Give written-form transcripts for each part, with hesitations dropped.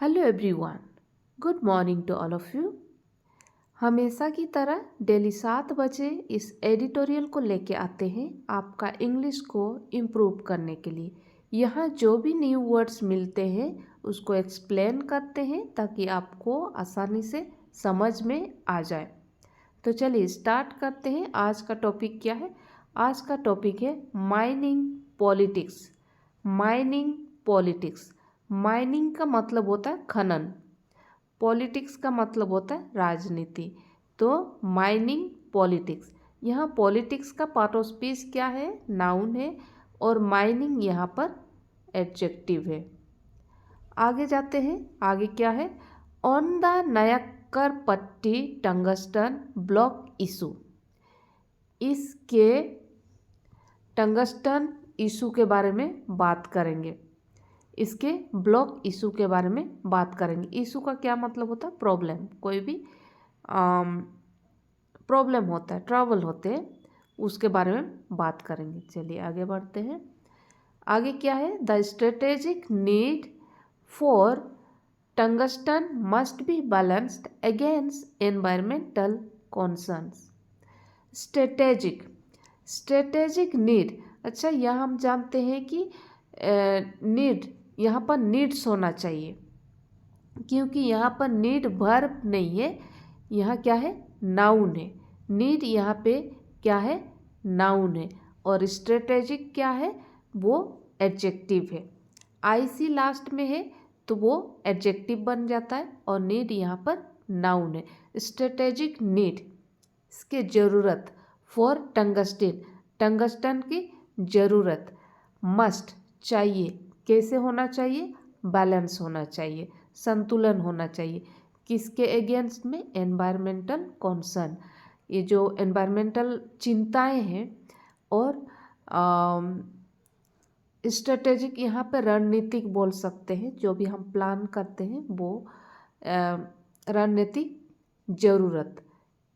Hello everyone, good morning to all of you. हमेशा की तरह डेली 7 बजे इस एडिटोरियल को लेके आते हैं आपका इंग्लिश को इम्प्रूव करने के लिए। यहाँ जो भी न्यू वर्ड्स मिलते हैं उसको एक्सप्लेन करते हैं ताकि आपको आसानी से समझ में आ जाए। तो चलिए स्टार्ट करते हैं। आज का टॉपिक क्या है? आज का टॉपिक है mining politics. Mining politics. Mining का मतलब होता है खनन, पॉलिटिक्स का मतलब होता है राजनीति। तो माइनिंग पॉलिटिक्स, यहाँ पॉलिटिक्स का पार्ट ऑफ स्पीच क्या है? नाउन है, और माइनिंग यहाँ पर एडजेक्टिव है। आगे जाते हैं। आगे क्या है? ऑन द नयक्कर पट्टी टंगस्टन ब्लॉक इशू। इसके टंगस्टन इशू के बारे में बात करेंगे। इसके ब्लॉक इशू के बारे में बात करेंगे। इशू का क्या मतलब होता है? प्रॉब्लम। कोई भी प्रॉब्लम होता है, ट्रबल होते हैं, उसके बारे में बात करेंगे। चलिए आगे बढ़ते हैं। आगे क्या है? The strategic need for tungsten must be balanced against environmental concerns. Strategic need. अच्छा, यह हम जानते हैं कि नीड, यहाँ पर नीड्स होना चाहिए, क्योंकि यहाँ पर नीड वर्ब नहीं है, यहाँ क्या है? नाउन है। नीड यहाँ पे क्या है? नाउन है। और स्ट्रेटेजिक क्या है? वो एडजेक्टिव है। आईसी लास्ट में है तो वो एडजेक्टिव बन जाता है, और नीड यहाँ पर नाउन है। स्ट्रेटेजिक नीड, इसके ज़रूरत। फॉर टंगस्टन, टंगस्टन की ज़रूरत। मस्ट, चाहिए। कैसे होना चाहिए? बैलेंस होना चाहिए, संतुलन होना चाहिए। किसके अगेंस्ट में? Environmental concern. ये जो एनवायरमेंटल चिंताएं हैं, और स्ट्रेटेजिक यहाँ पे रणनीतिक बोल सकते हैं। जो भी हम प्लान करते हैं वो रणनीतिक ज़रूरत,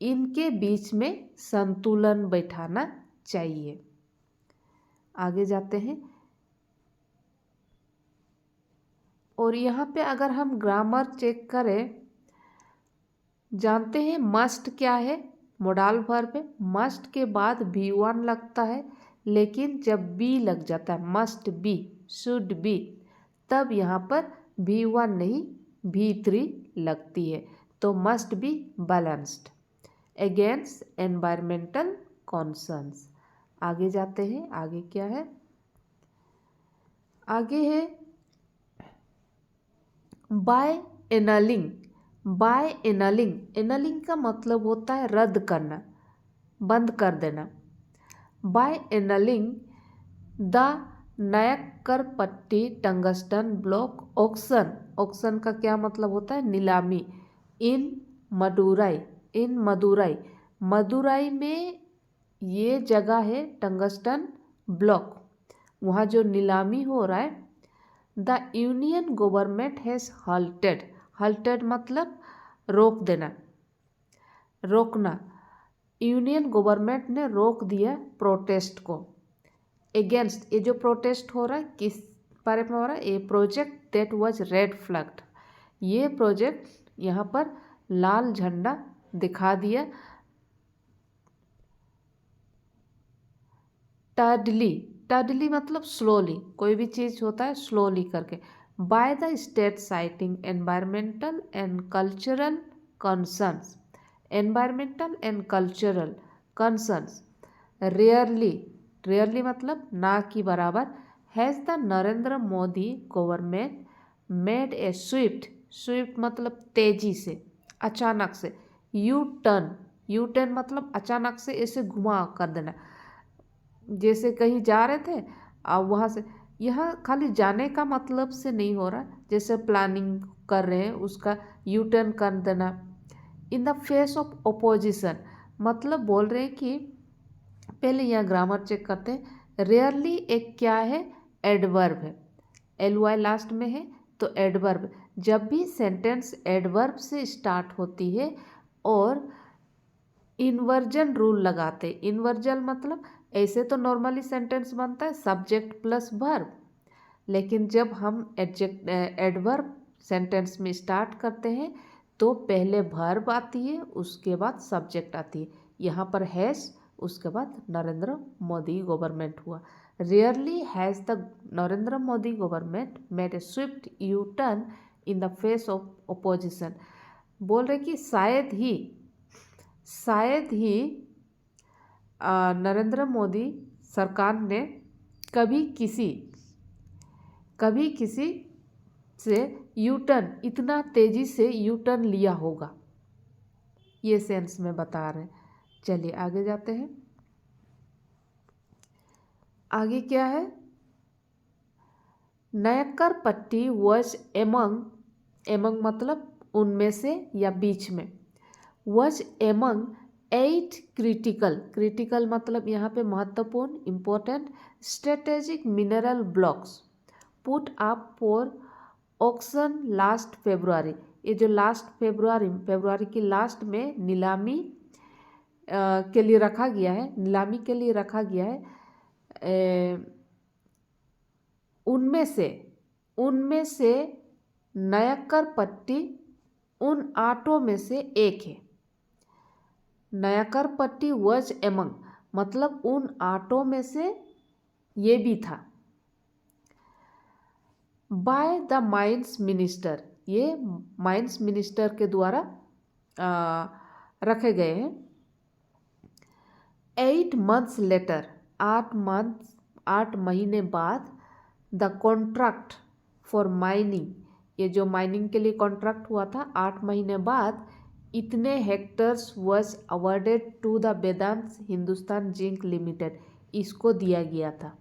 इनके बीच में संतुलन बैठाना चाहिए। आगे जाते हैं। और यहाँ पे अगर हम ग्रामर चेक करें, जानते हैं मस्ट क्या है? मोडाल वर्ब है। मस्ट के बाद V1 लगता है, लेकिन जब बी लग जाता है, मस्ट बी, शुड बी, तब यहाँ पर V1 नहीं V3 लगती है। तो must be balanced against environmental concerns. आगे जाते हैं। आगे क्या है? आगे है बाय एनलिंग। बाय एनलिंग, एनलिंग का मतलब होता है रद्द करना, बंद कर देना। बाय एनलिंग द नयक्कर पट्टी टंगस्टन ब्लॉक ऑक्शन। ऑक्शन का क्या मतलब होता है? नीलामी। इन मदुराई, इन मदुराई, मदुराई में ये जगह है टंगस्टन ब्लॉक, वहाँ जो नीलामी हो रहा है। The union government has halted. Halted मतलब रोक देना, रोकना। यूनियन गवर्नमेंट ने रोक दिया प्रोटेस्ट को। अगेंस्ट, ये जो प्रोटेस्ट हो रहा है किस बारे में हो रहा है? A project that was red flagged. ये प्रोजेक्ट यहाँ पर लाल झंडा दिखा दिया। टर्डली, टर्डली मतलब स्लोली, कोई भी चीज़ होता है स्लोली करके। By the state citing environmental and cultural concerns. Environmental and cultural concerns. Rarely, rarely मतलब ना की बराबर। Has the Narendra Modi government made a swift, swift मतलब तेजी से, अचानक से। यू टर्न, यू टर्न मतलब अचानक से ऐसे घुमा कर देना। जैसे कहीं जा रहे थे, अब वहाँ से, यह खाली जाने का मतलब से नहीं हो रहा, जैसे प्लानिंग कर रहे हैं उसका यू टर्न कर देना। In the face of opposition, मतलब बोल रहे हैं कि, पहले यहाँ ग्रामर चेक करते हैं। रेयरली एक क्या है? एडवर्ब है। ly लास्ट में है तो एडवर्ब। जब भी सेंटेंस एडवर्ब से स्टार्ट होती है और इन्वर्जन रूल लगाते। इन्वर्जन मतलब ऐसे तो नॉर्मली सेंटेंस बनता है सब्जेक्ट प्लस वर्ब, लेकिन जब हम एडवर्ब सेंटेंस में स्टार्ट करते हैं तो पहले वर्ब आती है, उसके बाद सब्जेक्ट आती है। यहाँ पर हैज़, उसके बाद नरेंद्र मोदी गवर्नमेंट हुआ। Rarely has the Narendra Modi government made a Swift U turn in the face of opposition. बोल रहे कि शायद ही नरेंद्र मोदी सरकार ने कभी किसी से यू टर्न, इतना तेजी से यू टर्न लिया होगा। ये सेंस में बता रहे हैं। चलिए आगे जाते हैं। आगे क्या है? नयक्कर पट्टी वॉज एमंग मतलब उनमें से या बीच में, वॉज एमंग 8 क्रिटिकल मतलब यहाँ पे महत्वपूर्ण, important strategic mineral blocks put up for auction last February. ये जो लास्ट फेब्रुआरी की लास्ट में नीलामी के लिए रखा गया है, उनमें से नयक्कर पट्टी उन 8 में से एक है। नयक्कर पट्टी वॉज एमंग मतलब उन 8 में से ये भी था। बाय द माइंस मिनिस्टर, ये माइंस मिनिस्टर के द्वारा रखे गए हैं। 8 months लेटर, 8 महीने बाद, द कॉन्ट्रैक्ट फॉर माइनिंग, ये जो माइनिंग के लिए कॉन्ट्रैक्ट हुआ था 8 महीने बाद, इतने hectares was awarded to the Vedanta Hindustan Zinc limited, इसको दिया गया था।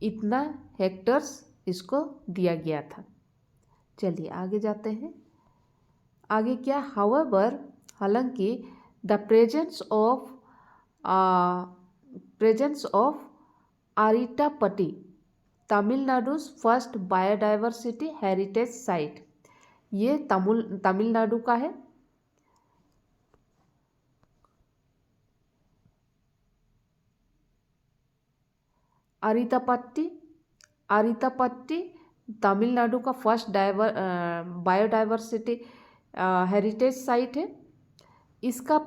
इतना हेक्टर्स इसको दिया गया था। चलिए आगे जाते हैं। आगे क्या? हाउएवर, हालांकि the presence of Arittapatti, Tamil Nadu first biodiversity heritage site, ये तमिलनाडु का है। आरितापट्टी तमिलनाडु का फर्स्ट बायोडाइवर्सिटी हेरिटेज साइट है। इसका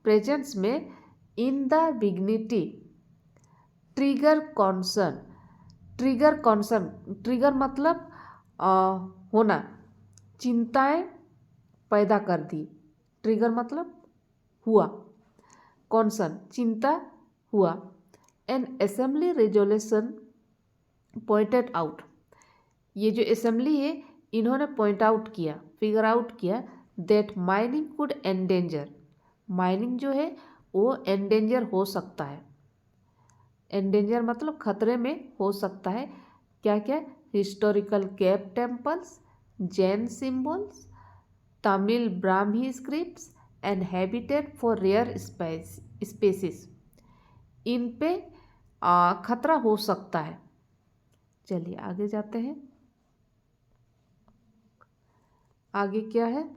प्रेजेंस में इन द विग्निटी ट्रिगर मतलब होना, चिंताएं पैदा कर दी। ट्रिगर मतलब हुआ, कॉन्सर्न चिंता हुआ। An assembly resolution pointed out, ये जो असेंबली है इन्होंने फिगर आउट किया that mining could endanger, mining जो है वो एंडेंजर हो सकता है। एंडेंजर मतलब खतरे में हो सकता है। क्या क्या? Historical cave temples, Jain symbols, Tamil Brahmi scripts and habitat for rare species, इन पे खतरा हो सकता है। चलिए आगे जाते हैं। आगे क्या है?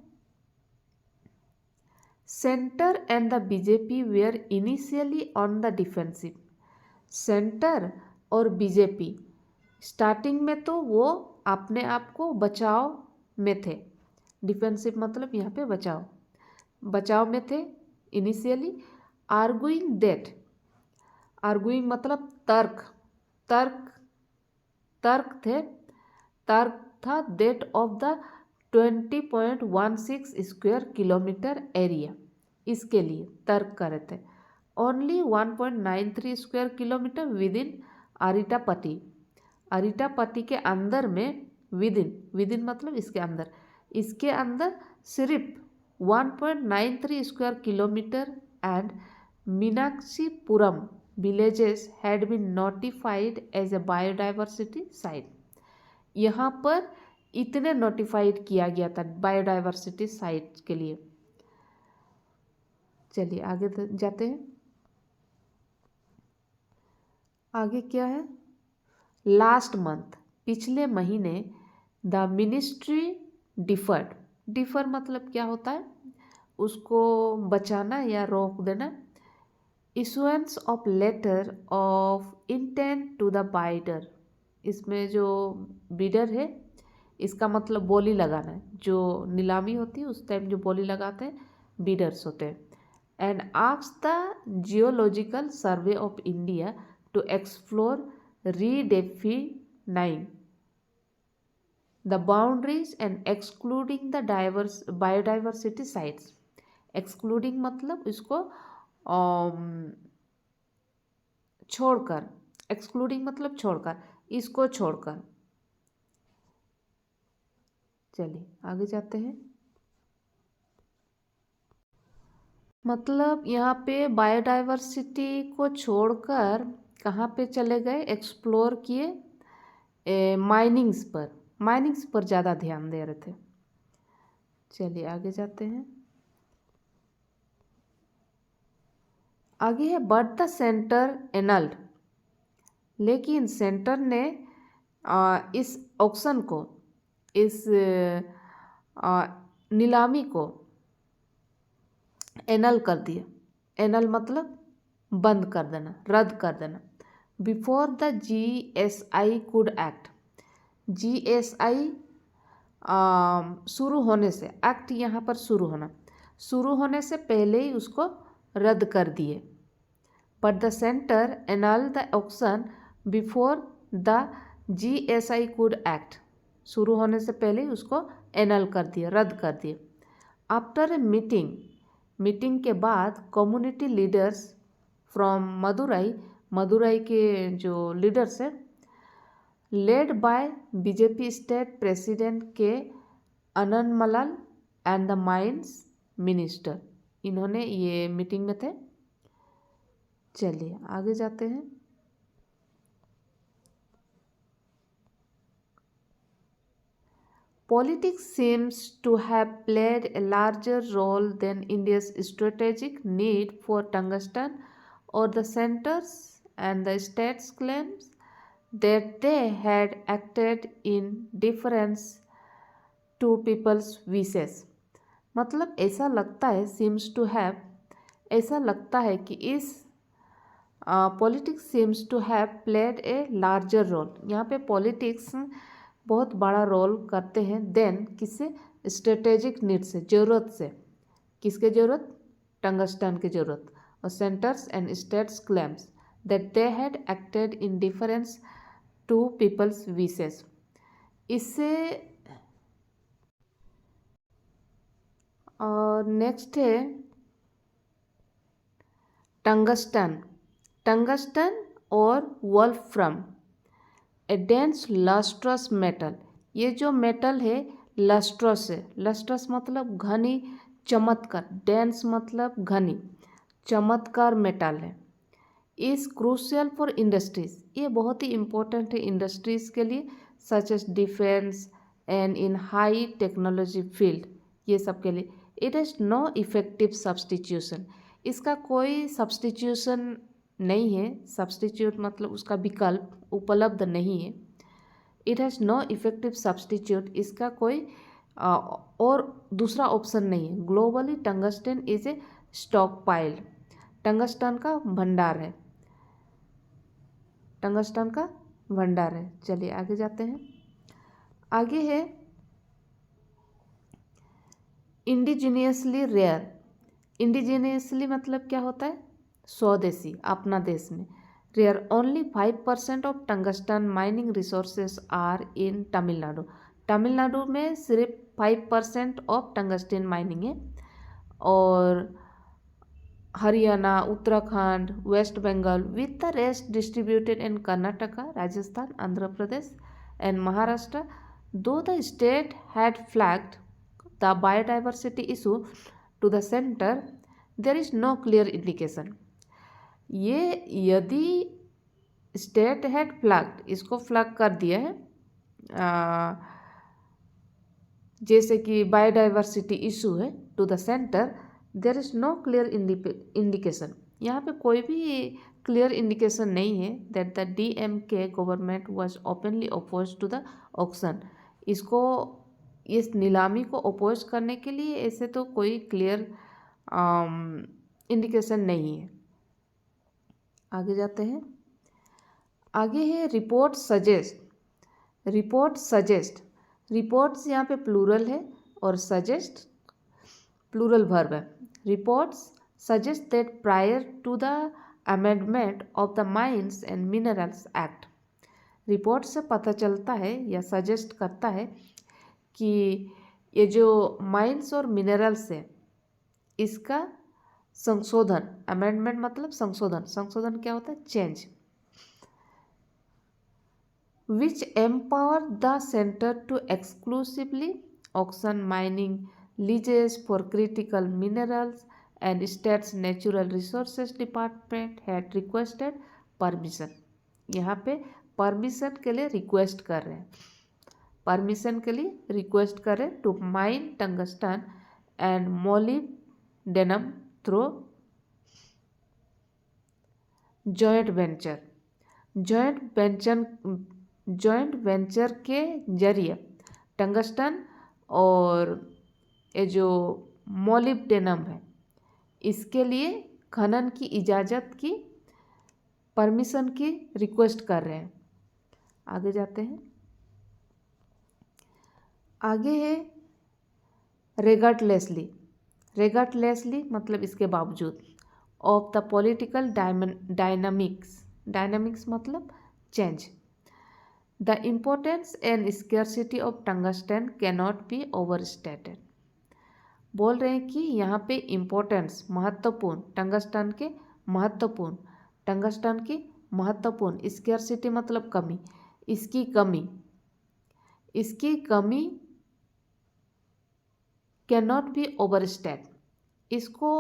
Centre and the BJP were initially on the defensive. Centre और बीजेपी स्टार्टिंग में तो वो अपने आप को बचाव में थे। डिफेंसिव मतलब यहाँ पे बचाव में थे इनिशियली। आर्गुइंग मतलब तर्क था that of the 20.16 square kilometre area, इसके लिए तर्क कर रहे थे। Only 1.93 square kilometre within Arittapatti के अंदर में, विद इन मतलब इसके अंदर सिर्फ 1.93 square kilometre and Meenakshipuram villages had been notified as a biodiversity site। यहाँ पर इतने नोटिफाइड किया गया था बायोडाइवर्सिटी साइट के लिए। चलिए आगे जाते हैं। आगे क्या है? लास्ट मंथ, पिछले महीने, द मिनिस्ट्री डिफर मतलब क्या होता है? उसको बचाना या रोक देना। issuance of letter of intent to the bidder, इसमें जो बिडर है इसका मतलब बोली लगाना है, जो नीलामी होती है उस टाइम जो बोली लगाते हैं बिडर्स होते हैं। And asks the Geological Survey of India to explore redefining the boundaries and excluding the diverse biodiversity sites। excluding मतलब इसको छोड़कर, excluding मतलब छोड़कर, इसको छोड़कर। चलिए आगे जाते हैं। मतलब यहाँ पे बायोडाइवर्सिटी को छोड़कर कहाँ पे चले गए, एक्सप्लोर किए माइनिंग्स पर ज़्यादा ध्यान दे रहे थे। चलिए आगे जाते हैं। आगे है बट द सेंटर एनल्ड, लेकिन सेंटर ने इस ऑक्शन को, इस नीलामी को एनल कर दिया। एनल मतलब बंद कर देना, रद्द कर देना। Before the GSI could act, GSI शुरू होने से, एक्ट यहाँ पर शुरू होने से पहले ही उसको रद्द कर दिए। But the centre anal the auction before the GSI could act, शुरू होने से पहले ही उसको एनल कर दिए, रद्द कर दिए। आफ्टर ए मीटिंग के बाद कम्युनिटी लीडर्स फ्रॉम मदुराई के जो लीडर्स हैं, led by BJP state president के अननमलाल एंड द माइंस मिनिस्टर, इन्होंने ये मीटिंग में थे। चलिए आगे जाते हैं। Politics seems to have played a larger role than India's strategic need for tungsten, or the centers and the states claims that they had acted in deference to people's wishes। मतलब ऐसा लगता है, seems to have, ऐसा लगता है कि इस politics seems to have played a larger role, यहाँ पे पॉलिटिक्स बहुत बड़ा रोल करते हैं देन किससे, स्ट्रेटेजिक नीड से, ज़रूरत से। किसके ज़रूरत, टंगस्टन की ज़रूरत। और centres and states claims that they had acted in deference to people's wishes. इससे और नेक्स्ट है टंगस्टन और wolfram, a dense lustrous metal. ये जो मेटल है लस्ट्रस है, लस्ट्रस मतलब घनी, चमत्कार, डेंस मतलब घनी, चमत्कार मेटल है। इज क्रूशियल फॉर इंडस्ट्रीज, ये बहुत ही इम्पोर्टेंट है इंडस्ट्रीज के लिए, such as defence and in high technology field, ये सब के लिए। It has no effective substitution, इसका कोई सब्सटीट्यूशन नहीं है, सब्सटीट्यूट मतलब उसका विकल्प उपलब्ध नहीं है। It has no effective substitute, इसका कोई और दूसरा ऑप्शन नहीं है। Globally tungsten is a stockpiled, tungsten का भंडार है, टंगस्टन का भंडार है। चलिए आगे जाते हैं। आगे है इंडिजीनियसली रेयर। इंडिजीनियसली मतलब क्या होता है, स्वदेशी, अपना देश में। Rare only 5% of tungsten mining resources are in Tamil Nadu, Tamil Nadu में सिर्फ 5% ऑफ टंगस्टन माइनिंग है। और Haryana, Uttarakhand, West Bengal with the rest distributed in Karnataka, Rajasthan, Andhra Pradesh and Maharashtra, though the state had flagged the biodiversity issue to the centre, there is no clear indication. ये यदि state had flagged, इसको flag कर दिया है, जैसे कि बायोडाइवर्सिटी इशू है to the centre, there is no clear indication, यहाँ पे कोई भी क्लियर इंडिकेशन नहीं है that the DMK government was openly oppose to the auction. इसको, इस नीलामी को अपोज करने के लिए ऐसे तो कोई क्लियर इंडिकेशन नहीं है। आगे जाते हैं। आगे है report suggest report suggest, reports यहाँ पे प्लूरल है और सजेस्ट प्लूरल वर्ब है। Reports suggest that prior to the amendment of the Mines and Minerals Act, report से पता चलता है या सजेस्ट करता है कि ये जो माइंस और मिनरल्स है इसका संशोधन, अमेंडमेंट मतलब संशोधन, संशोधन क्या होता है? Change, which empower the centre to exclusively auction mining leases for critical minerals and states natural resources department had requested permission. यहाँ पे परमिशन के लिए रिक्वेस्ट कर रहे हैं, परमिशन के लिए रिक्वेस्ट कर रहे हैं to mine tungsten and molybdenum through joint venture, joint venture के जरिए टंगस्टन और ये जो मोलिब्डेनम है इसके लिए खनन की इजाज़त की परमिशन की रिक्वेस्ट कर रहे हैं। आगे जाते हैं, आगे है रेगर्डलेसली, रेगर्डलेसली मतलब इसके बावजूद, of the political dynamics, dynamics मतलब change, the importance and scarcity of tungsten cannot be overstated. बोल रहे हैं कि यहाँ पे इम्पोर्टेंस महत्वपूर्ण, टंगस्टन के महत्वपूर्ण, टंगस्टन की महत्वपूर्ण, स्केर्सिटी मतलब कमी, इसकी कमी, इसकी कमी कैन नॉट बी ओवरस्टेट, इसको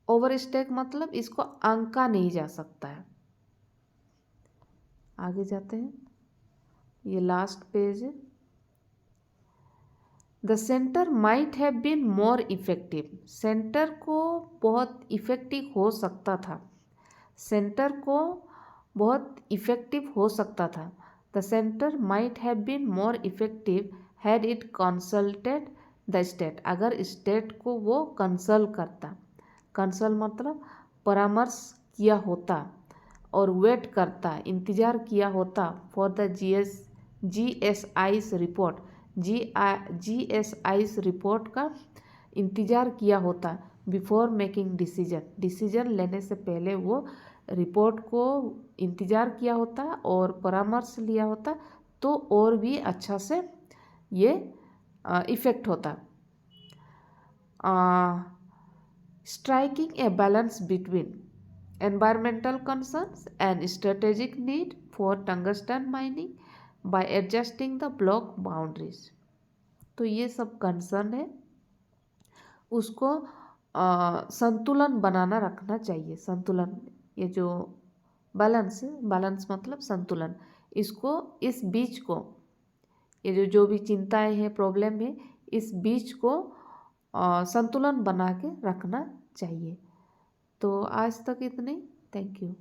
ओवरस्टेक मतलब इसको आंका नहीं जा सकता है। आगे जाते हैं, ये लास्ट पेज है। The centre might have been more effective, centre को बहुत इफेक्टिव हो सकता था, सेंटर को बहुत इफेक्टिव हो सकता था। The centre might have been more effective had it consulted the state, अगर स्टेट को वो कंसल्ट करता, कंसल्ट मतलब परामर्श किया होता और वेट करता, इंतज़ार किया होता for the GSI's report, GSI's report का इंतज़ार किया होता बिफोर मेकिंग डिसीजन, डिसीजन लेने से पहले वो रिपोर्ट को इंतज़ार किया होता और परामर्श लिया होता तो और भी अच्छा से ये इफ़ेक्ट होता। Striking a balance between environmental concerns and strategic need for tungsten mining by adjusting the block boundaries, तो ये सब कंसर्न है, उसको संतुलन बनाना रखना चाहिए, संतुलन, ये जो बैलेंस, बैलेंस मतलब संतुलन, इसको इस बीच को, ये जो भी चिंताएं हैं, प्रॉब्लम है, इस बीच को संतुलन बना के रखना चाहिए। तो आज तक इतने, थैंक यू।